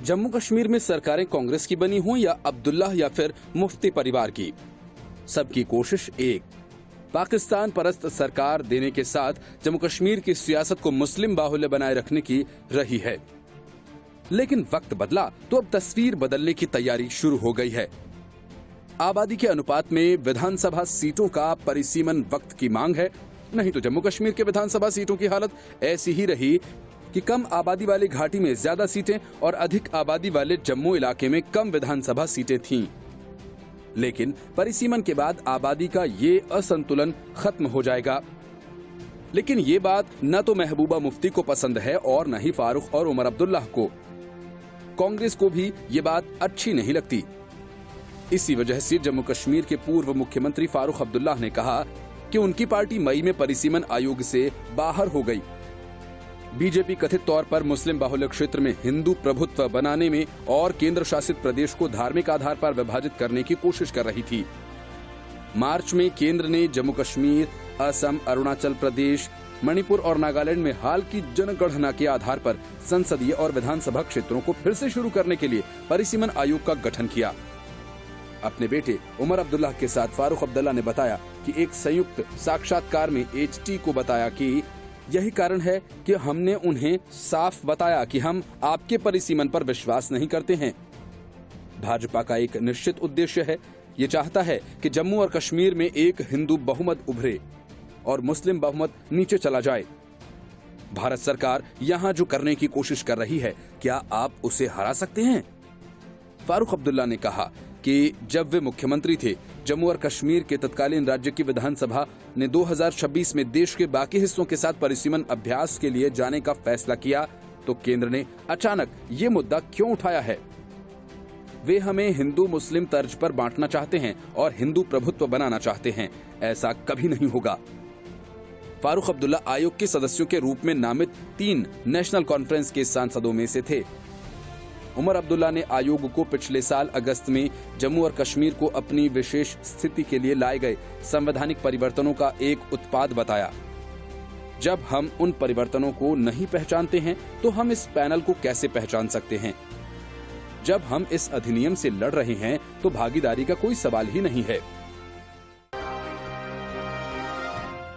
जम्मू कश्मीर में सरकारें कांग्रेस की बनी हों या अब्दुल्ला या फिर मुफ्ती परिवार की, सबकी कोशिश एक, पाकिस्तान परस्त सरकार देने के साथ जम्मू कश्मीर की सियासत को मुस्लिम बाहुल्य बनाए रखने की रही है। लेकिन वक्त बदला तो अब तस्वीर बदलने की तैयारी शुरू हो गई है। आबादी के अनुपात में विधानसभा सीटों का परिसीमन वक्त की मांग है, नहीं तो जम्मू कश्मीर के विधानसभा सीटों की हालत ऐसी ही रही कि कम आबादी वाली घाटी में ज्यादा सीटें और अधिक आबादी वाले जम्मू इलाके में कम विधानसभा सीटें थीं। लेकिन परिसीमन के बाद आबादी का ये असंतुलन खत्म हो जाएगा। लेकिन ये बात न तो महबूबा मुफ्ती को पसंद है और न ही फारूक और उमर अब्दुल्ला को। कांग्रेस को भी ये बात अच्छी नहीं लगती। इसी वजह से जम्मू कश्मीर के पूर्व मुख्यमंत्री फारूक अब्दुल्ला ने कहा कि उनकी पार्टी मई में परिसीमन आयोग से बाहर हो गई। बीजेपी कथित तौर पर मुस्लिम बाहुल्य क्षेत्र में हिंदू प्रभुत्व बनाने में और केंद्र शासित प्रदेश को धार्मिक आधार पर विभाजित करने की कोशिश कर रही थी। मार्च में केंद्र ने जम्मू कश्मीर, असम, अरुणाचल प्रदेश, मणिपुर और नागालैंड में हाल की जनगणना के आधार पर संसदीय और विधानसभा क्षेत्रों को फिर से शुरू करने के लिए परिसीमन आयोग का गठन किया। अपने बेटे उमर अब्दुल्ला के साथ फारूक अब्दुल्ला ने बताया कि एक संयुक्त साक्षात्कार में HT को बताया कि यही कारण है कि हमने उन्हें साफ बताया कि हम आपके परिसीमन पर विश्वास नहीं करते हैं। भाजपा का एक निश्चित उद्देश्य है, ये चाहता है कि जम्मू और कश्मीर में एक हिंदू बहुमत उभरे और मुस्लिम बहुमत नीचे चला जाए। भारत सरकार यहाँ जो करने की कोशिश कर रही है, क्या आप उसे हरा सकते हैं? फारूक अब्दुल्ला ने कहा कि जब वे मुख्यमंत्री थे, जम्मू और कश्मीर के तत्कालीन राज्य की विधानसभा ने 2026 में देश के बाकी हिस्सों के साथ परिसीमन अभ्यास के लिए जाने का फैसला किया, तो केंद्र ने अचानक ये मुद्दा क्यों उठाया है? वे हमें हिंदू मुस्लिम तर्ज पर बांटना चाहते हैं और हिंदू प्रभुत्व बनाना चाहते हैं। ऐसा कभी नहीं होगा। फारूक अब्दुल्ला आयोग के सदस्यों के रूप में नामित 3 नेशनल कॉन्फ्रेंस के सांसदों में से थे। उमर अब्दुल्ला ने आयोग को पिछले साल अगस्त में जम्मू और कश्मीर को अपनी विशेष स्थिति के लिए लाए गए संवैधानिक परिवर्तनों का एक उत्पाद बताया। जब हम उन परिवर्तनों को नहीं पहचानते हैं, तो हम इस पैनल को कैसे पहचान सकते हैं? जब हम इस अधिनियम से लड़ रहे हैं, तो भागीदारी का कोई सवाल ही नहीं है।